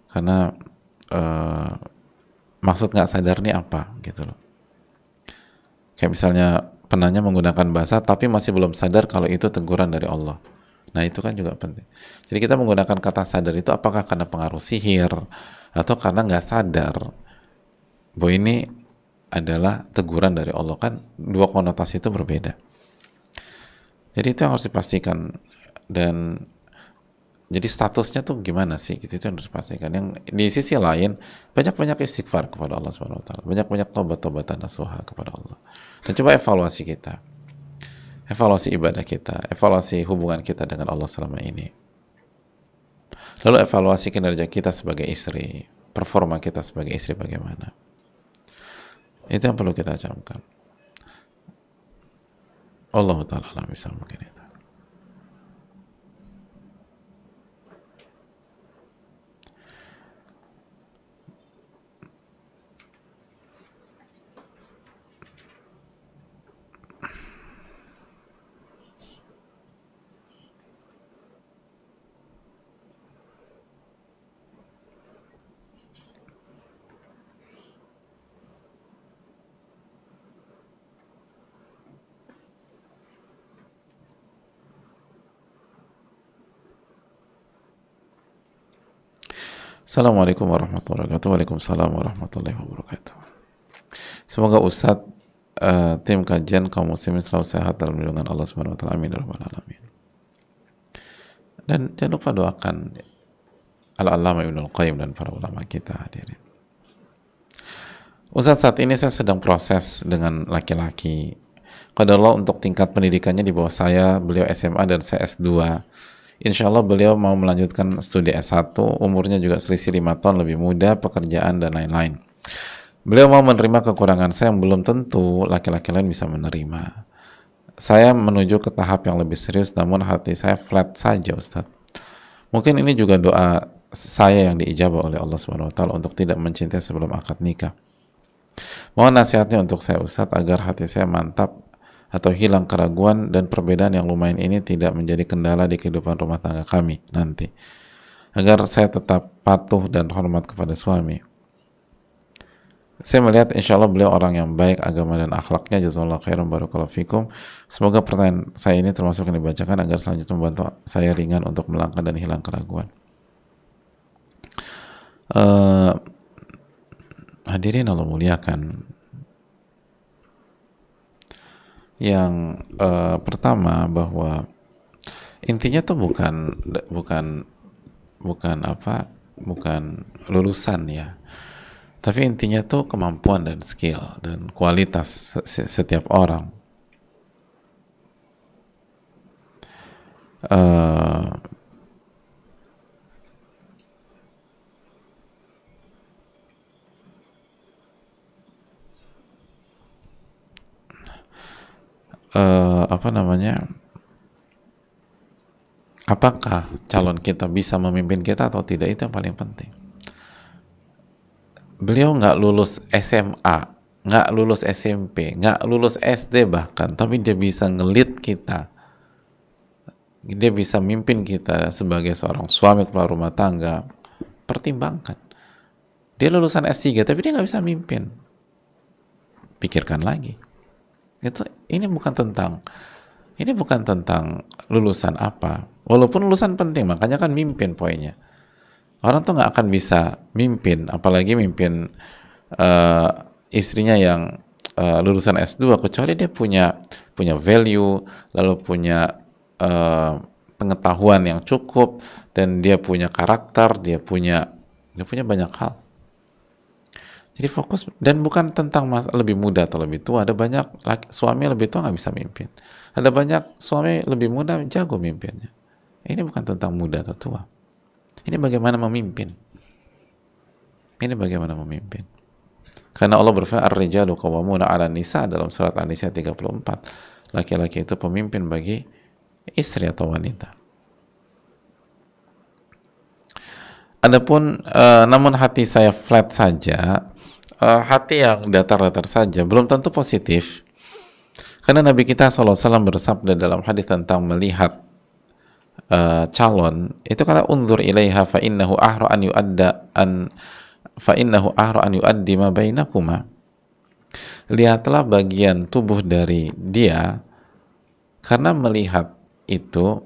Karena maksud nggak sadar nih apa gitu loh. Kayak misalnya penanya menggunakan bahasa tapi masih belum sadar kalau itu teguran dari Allah. Nah itu kan juga penting. Jadi kita menggunakan kata sadar itu apakah karena pengaruh sihir atau karena nggak sadar bahwa ini adalah teguran dari Allah. Kan dua konotasi itu berbeda. Jadi itu yang harus dipastikan. Dan jadi statusnya tuh gimana sih, gitu, itu yang harus dipastikan. Yang di sisi lain, banyak-banyak istighfar kepada Allah Subhanahu wa taala, banyak-banyak tobat-tobatan nasuha kepada Allah. Dan coba evaluasi kita, evaluasi ibadah kita, evaluasi hubungan kita dengan Allah selama ini. Lalu evaluasi kinerja kita sebagai istri, performa kita sebagai istri bagaimana. Itu yang perlu kita camkan. Allah Ta'ala alam bisa mungkin itu. Assalamualaikum warahmatullahi wabarakatuh. Waalaikumsalam warahmatullahi wabarakatuh. Semoga Ustadz, tim kajian kaum muslimin selalu sehat dalam lindungan Allah Subhanahu wa taala. Amin ya rabbal alamin. Dan jangan lupa doakan Al-Allamah Ibnul Qayyim dan para ulama kita hadirin. Ustadz, saat ini saya sedang proses dengan laki-laki. Qadarullah untuk tingkat pendidikannya di bawah saya, beliau SMA dan saya S2. Insya Allah beliau mau melanjutkan studi S1, umurnya juga selisih 5 tahun lebih muda, pekerjaan dan lain-lain. Beliau mau menerima kekurangan saya yang belum tentu laki-laki lain bisa menerima. Saya menuju ke tahap yang lebih serius, namun hati saya flat saja, Ustaz. Mungkin ini juga doa saya yang diijabah oleh Allah Subhanahu wa taala untuk tidak mencintai sebelum akad nikah. Mohon nasihatnya untuk saya, Ustaz, agar hati saya mantap atau hilang keraguan dan perbedaan yang lumayan ini tidak menjadi kendala di kehidupan rumah tangga kami nanti, agar saya tetap patuh dan hormat kepada suami. Saya melihat insya Allah beliau orang yang baik agama dan akhlaknya. Jazakallahu khairan, barakallahu fikum. Semoga pertanyaan saya ini termasuk yang dibacakan agar selanjutnya membantu saya ringan untuk melangkah dan hilang keraguan. Hadirin Allah muliakan, yang pertama bahwa intinya tuh bukan lulusan ya, tapi intinya tuh kemampuan dan skill dan kualitas setiap orang. Apakah calon kita bisa memimpin kita atau tidak, itu yang paling penting. Beliau nggak lulus SMA, nggak lulus SMP, nggak lulus SD bahkan, tapi dia bisa ngelit kita, dia bisa mimpin kita sebagai seorang suami kepala rumah tangga. Pertimbangkan, dia lulusan S3 tapi dia nggak bisa mimpin. Pikirkan lagi. Ini bukan tentang lulusan apa, walaupun lulusan penting, makanya kan mimpin poinnya. Orang tuh nggak akan bisa mimpin, apalagi mimpin istrinya yang lulusan S2, kecuali dia punya value, lalu punya pengetahuan yang cukup, dan dia punya karakter, dia punya dia punya banyak hal. Jadi fokus, dan bukan tentang lebih muda atau lebih tua. Ada banyak suami lebih tua nggak bisa mimpin. Ada banyak suami lebih muda jago mimpinnya. Ini bukan tentang muda atau tua. Ini bagaimana memimpin. Ini bagaimana memimpin. Karena Allah berfirman, Ar-rijalu qawwamuna 'alan nisa dalam surat An-Nisa 34. Laki-laki itu pemimpin bagi istri atau wanita. Adapun namun hati saya flat saja, hati yang datar-datar saja belum tentu positif, karena Nabi kita SAW bersabda dalam hadis tentang melihat calon itu, kala unzur ilaiha fa innahu ahra an yuadda an fa innahu ahra an yuaddi ma bainakuma, lihatlah bagian tubuh dari dia, karena melihat itu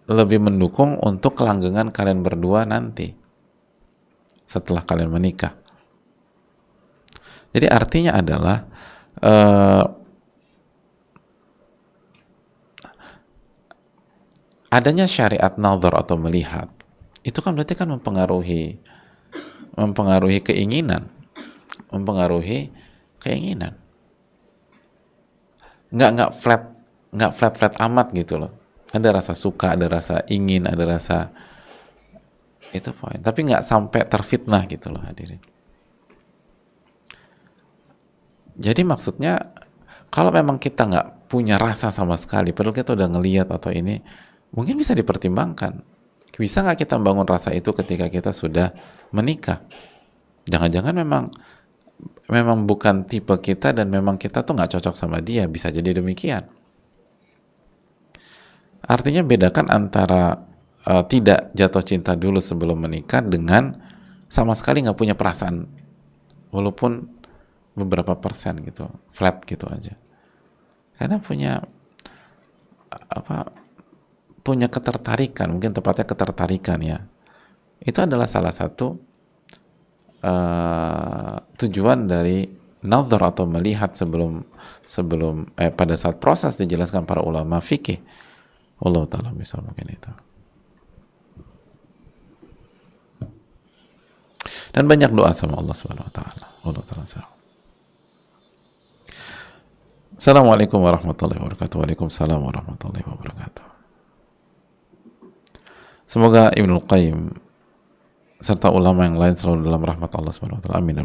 lebih mendukung untuk kelanggengan kalian berdua nanti setelah kalian menikah. Jadi artinya adalah adanya syariat nazar atau melihat itu kan berarti kan mempengaruhi keinginan, nggak flat amat gitu loh. Ada rasa suka, ada rasa ingin, ada rasa itu poin. Tapi nggak sampai terfitnah gitu loh hadirin. Jadi maksudnya kalau memang kita nggak punya rasa sama sekali, padahal kita udah ngelihat atau ini, mungkin bisa dipertimbangkan. Bisa nggak kita bangun rasa itu ketika kita sudah menikah? Jangan-jangan memang bukan tipe kita dan memang kita tuh nggak cocok sama dia. Bisa jadi demikian. Artinya bedakan antara tidak jatuh cinta dulu sebelum menikah dengan sama sekali nggak punya perasaan, walaupun beberapa persen gitu, flat gitu aja. Karena punya ketertarikan, mungkin tepatnya ketertarikan ya. Itu adalah salah satu tujuan dari nazar atau melihat sebelum pada saat proses dijelaskan para ulama fikih. Allah Ta'ala misal mungkin itu. Dan banyak doa sama Allah Subhanahu Wa Ta'ala. Allah Ta'ala. Assalamualaikum warahmatullahi wabarakatuh. Waalaikumsalam warahmatullahi wabarakatuh. Semoga Ibnul Qayyim serta ulama yang lain selalu dalam rahmat Allah Subhanahu Wa Ta'ala. Amin.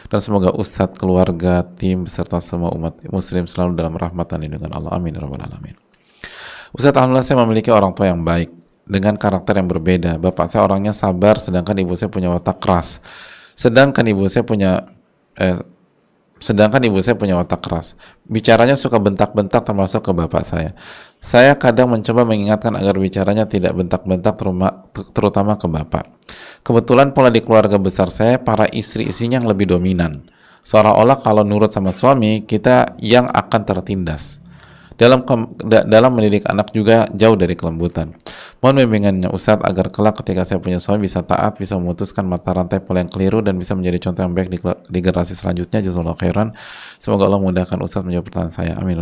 Dan semoga ustadz, keluarga, tim, beserta semua umat muslim selalu dalam rahmat dan lindungan Allah. Amin. Alamin. Ustaz, alhamdulillah saya memiliki orang tua yang baik dengan karakter yang berbeda. Bapak saya orangnya sabar, sedangkan ibu saya punya watak keras. Sedangkan ibu saya punya watak keras. Bicaranya suka bentak-bentak termasuk ke bapak saya. Saya kadang mencoba mengingatkan agar bicaranya tidak bentak-bentak terutama ke bapak. Kebetulan pola di keluarga besar saya, para istri-istrinya yang lebih dominan. Seolah-olah kalau nurut sama suami, kita yang akan tertindas. Dalam mendidik anak juga jauh dari kelembutan. Mohon bimbingannya Ustadz agar kelak ketika saya punya suami bisa taat, bisa memutuskan mata rantai pola yang keliru dan bisa menjadi contoh yang baik di generasi selanjutnya. Jazakallahu khairan. Semoga Allah memudahkan Ustadz menjawab pertanyaan saya. Amin.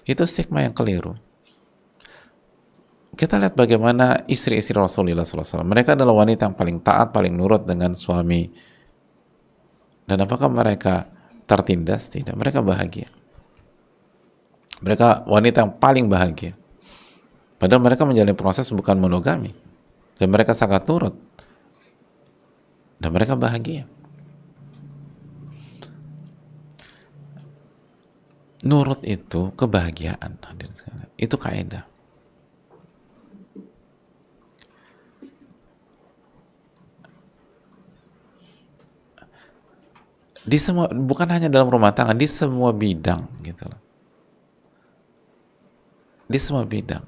Itu stigma yang keliru. Kita lihat bagaimana istri-istri Rasulullah SAW. Mereka adalah wanita yang paling taat, paling nurut dengan suami. Dan apakah mereka tertindas? Tidak. Mereka bahagia. Mereka wanita yang paling bahagia. Padahal mereka menjalani proses bukan monogami. Dan mereka sangat nurut. Dan mereka bahagia. Nurut itu kebahagiaan. Itu kaidah. Di semua, bukan hanya dalam rumah tangga, di semua bidang gitu loh. Di semua bidang.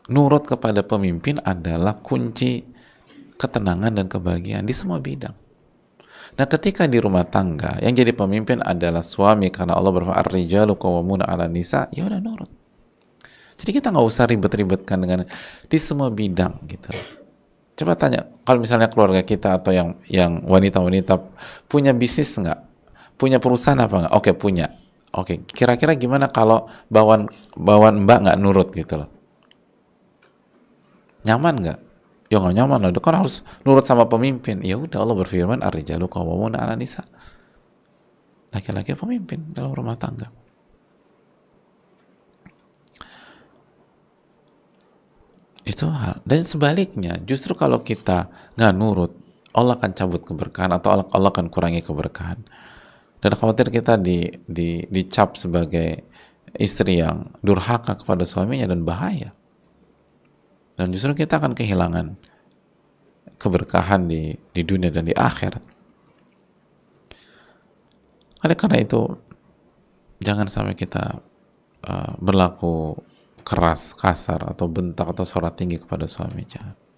Nurut kepada pemimpin adalah kunci ketenangan dan kebahagiaan di semua bidang. Nah, ketika di rumah tangga yang jadi pemimpin adalah suami, karena Allah berfirman ar-rijalu qawwamuna 'alan nisa, ya udah nurut. Jadi kita nggak usah ribet-ribetkan dengan di semua bidang gitu. Coba tanya, kalau misalnya keluarga kita atau yang wanita-wanita punya bisnis nggak? Punya perusahaan apa nggak? Oke, punya. Oke, kira-kira gimana kalau bawaan mbak nggak nurut gitu loh? Nyaman nggak? Ya nggak nyaman lah, itu kan harus nurut sama pemimpin. Ya udah, Allah berfirman, ar-rijalu qawwamuna 'ala nisa. Laki-laki pemimpin dalam rumah tangga. Itu hal. Dan sebaliknya, justru kalau kita nggak nurut, Allah akan cabut keberkahan atau Allah akan kurangi keberkahan. Dan khawatir kita dicap sebagai istri yang durhaka kepada suaminya dan bahaya. Dan justru kita akan kehilangan keberkahan di dunia dan di akhirat. Oleh karena itu, jangan sampai kita berlaku keras, kasar, atau bentak atau suara tinggi kepada suami. Jangan.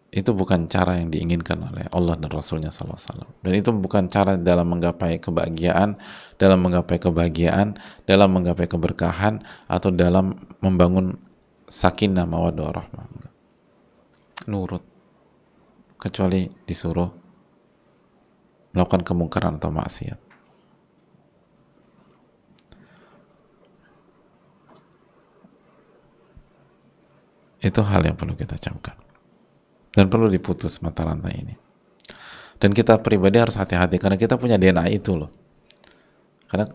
Itu bukan cara yang diinginkan oleh Allah dan Rasulnya SAW. Dan itu bukan cara dalam menggapai kebahagiaan, dalam menggapai keberkahan, atau dalam membangun sakinah mawaddah warahmah. Nurut, kecuali disuruh melakukan kemungkaran atau maksiat. Itu hal yang perlu kita camkan. Dan perlu diputus mata rantai ini. Dan kita pribadi harus hati-hati karena kita punya DNA itu loh. Karena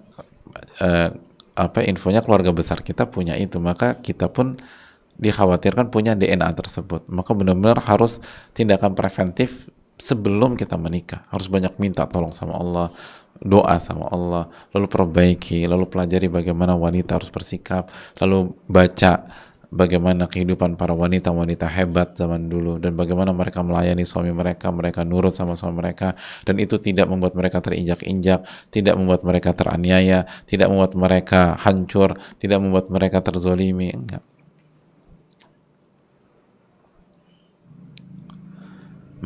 infonya keluarga besar kita punya itu, maka kita pun dikhawatirkan punya DNA tersebut. Maka benar-benar harus tindakan preventif sebelum kita menikah. Harus banyak minta tolong sama Allah, doa sama Allah, lalu perbaiki, lalu pelajari bagaimana wanita harus bersikap, lalu baca bagaimana kehidupan para wanita-wanita hebat zaman dulu, dan bagaimana mereka melayani suami mereka, mereka nurut sama suami mereka, dan itu tidak membuat mereka terinjak-injak, tidak membuat mereka teraniaya, tidak membuat mereka hancur, tidak membuat mereka terzolimi. Enggak.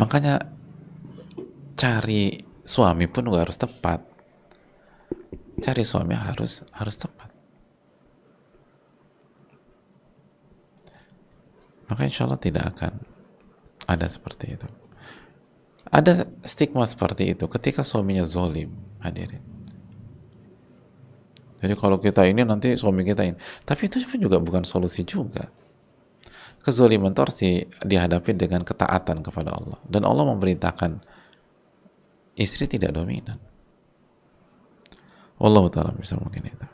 Makanya cari suami pun juga harus tepat. Cari suami harus tepat. Maka insya Allah tidak akan ada seperti itu. Ada stigma seperti itu ketika suaminya zolim, hadirin. Jadi kalau kita ini nanti suami kita ini, tapi itu juga bukan solusi juga. Kezoliman itu harus dihadapi dengan ketaatan kepada Allah. Dan Allah memerintahkan istri tidak dominan. Allah Ta'ala bisa mungkin itu.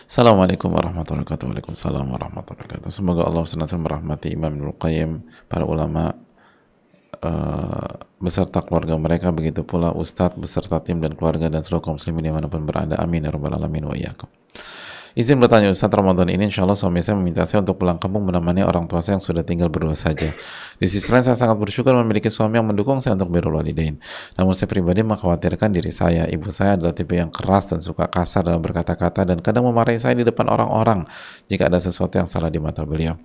Assalamualaikum warahmatullahi wabarakatuh. Waalaikumsalam warahmatullahi wabarakatuh. Semoga Allah senantiasa merahmati Imam Ibnul Qayyim, para ulama beserta keluarga mereka, begitu pula Ustadz beserta tim dan keluarga dan seluruh kaum muslimin dimanapun berada. Amin ya rabbal alamin wa iyyakum. Izin bertanya Ustadz, Ramadan ini insya Allah suami saya meminta saya untuk pulang kampung menemani orang tua saya yang sudah tinggal berdua saja. Di sisi lain saya sangat bersyukur memiliki suami yang mendukung saya untuk birrul walidain. Namun saya pribadi mengkhawatirkan diri saya. Ibu saya adalah tipe yang keras dan suka kasar dalam berkata-kata dan kadang memarahi saya di depan orang-orang jika ada sesuatu yang salah di mata beliau.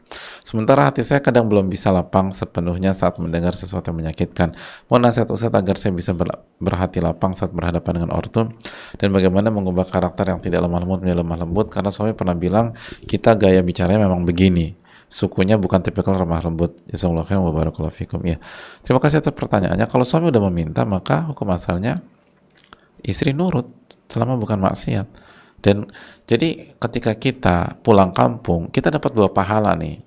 Sementara hati saya kadang belum bisa lapang sepenuhnya saat mendengar sesuatu yang menyakitkan. Mohon nasihat Ustadz agar saya bisa berhati lapang saat berhadapan dengan ortu, dan bagaimana mengubah karakter yang tidak lemah lembut menjadi lemah lembut, karena suami pernah bilang kita gaya bicaranya memang begini, sukunya bukan tipikal lemah lembut. Jazakallahu khairan wa barakallahu fikum. Ya, terima kasih atas pertanyaannya. Kalau suami udah meminta, maka hukum asalnya istri nurut selama bukan maksiat. Dan jadi ketika kita pulang kampung, kita dapat dua pahala nih,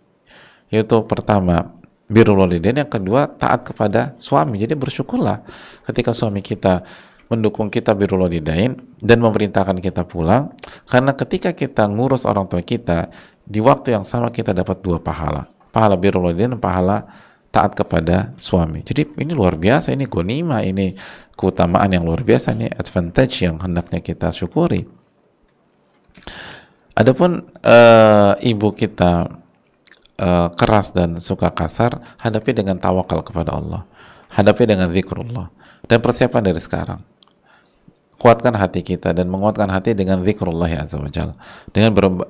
yaitu pertama birrul walidain, yang kedua taat kepada suami. Jadi bersyukurlah ketika suami kita mendukung kita birrul walidain dan memerintahkan kita pulang, karena ketika kita ngurus orang tua kita di waktu yang sama kita dapat dua pahala, pahala birrul walidain dan pahala taat kepada suami. Jadi ini luar biasa, ini ghanimah, ini keutamaan yang luar biasa, ini advantage yang hendaknya kita syukuri. Adapun ibu kita keras dan suka kasar, hadapi dengan tawakal kepada Allah, hadapi dengan zikrullah, dan persiapan dari sekarang. Kuatkan hati kita dan menguatkan hati dengan zikrullah ya azza wajalla,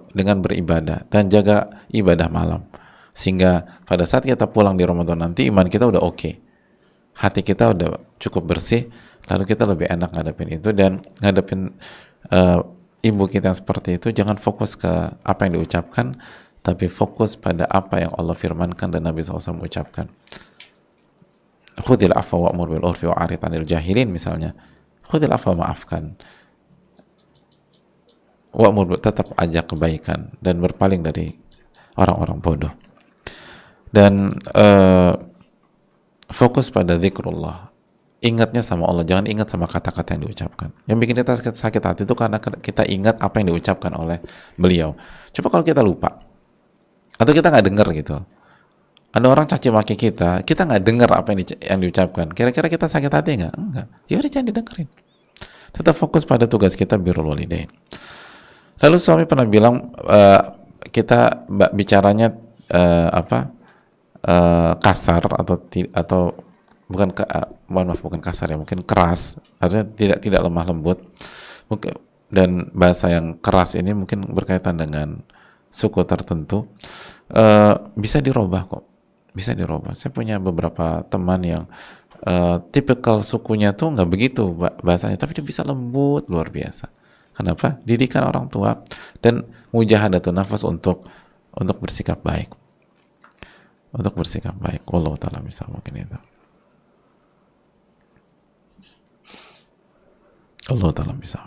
dengan beribadah dan jaga ibadah malam, sehingga pada saat kita pulang di Ramadan nanti iman kita udah oke, hati kita udah cukup bersih, lalu kita lebih enak ngadepin itu. Dan ngadepin ibu kita yang seperti itu, jangan fokus ke apa yang diucapkan, tapi fokus pada apa yang Allah firmankan dan Nabi SAW ucapkan. Khudil afwa wa'mur bil urfi wa'arid 'anil jahilin, misalnya. Khudil afwa, maafkan. Wa'mur, tetap ajak kebaikan dan berpaling dari orang-orang bodoh. Dan fokus pada zikrullah. Ingatnya sama Allah, jangan ingat sama kata-kata yang diucapkan. Yang bikin kita sakit hati itu karena kita ingat apa yang diucapkan oleh beliau. Coba kalau kita lupa, atau kita nggak dengar gitu, ada orang caci maki kita nggak dengar apa yang diucapkan, kira-kira kita sakit hati nggak? Enggak. Ya udah, jangan didengerin. Tetap fokus pada tugas kita, birrul walidain. Lalu suami pernah bilang, kita bicaranya kasar atau bukan mohon maaf, bukan kasar ya, mungkin keras, artinya tidak lemah lembut. Mungkin, dan bahasa yang keras ini mungkin berkaitan dengan suku tertentu. Bisa dirubah kok, bisa dirubah. Saya punya beberapa teman yang tipikal sukunya tuh nggak begitu bahasanya, tapi dia bisa lembut luar biasa. Kenapa? Didikan orang tua dan mujahadatun nafas untuk bersikap baik, untuk bersikap baik. Wallahu ta'ala bisa, mungkin itu. Allah ta'ala bisa.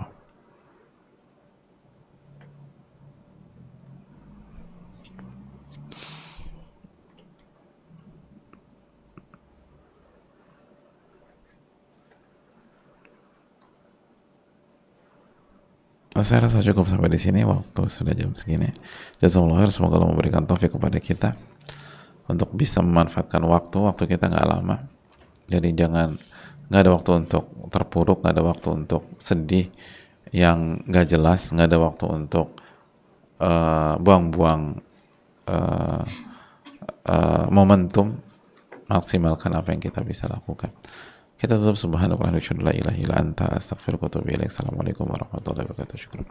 Saya rasa cukup sampai di sini, waktu sudah jam segini. Jazakallahu khair, semoga Allah memberikan taufik kepada kita untuk bisa memanfaatkan waktu kita nggak lama. Jadi nggak ada waktu untuk terpuruk, nggak ada waktu untuk sedih yang nggak jelas, nggak ada waktu untuk buang-buang momentum. Maksimalkan apa yang kita bisa lakukan. Kita tutup subhanallah wa bihamdihi la ilaha illa anta astaghfiruka wa atubu ilaik. Assalamualaikum warahmatullahi wabarakatuh. Syukran.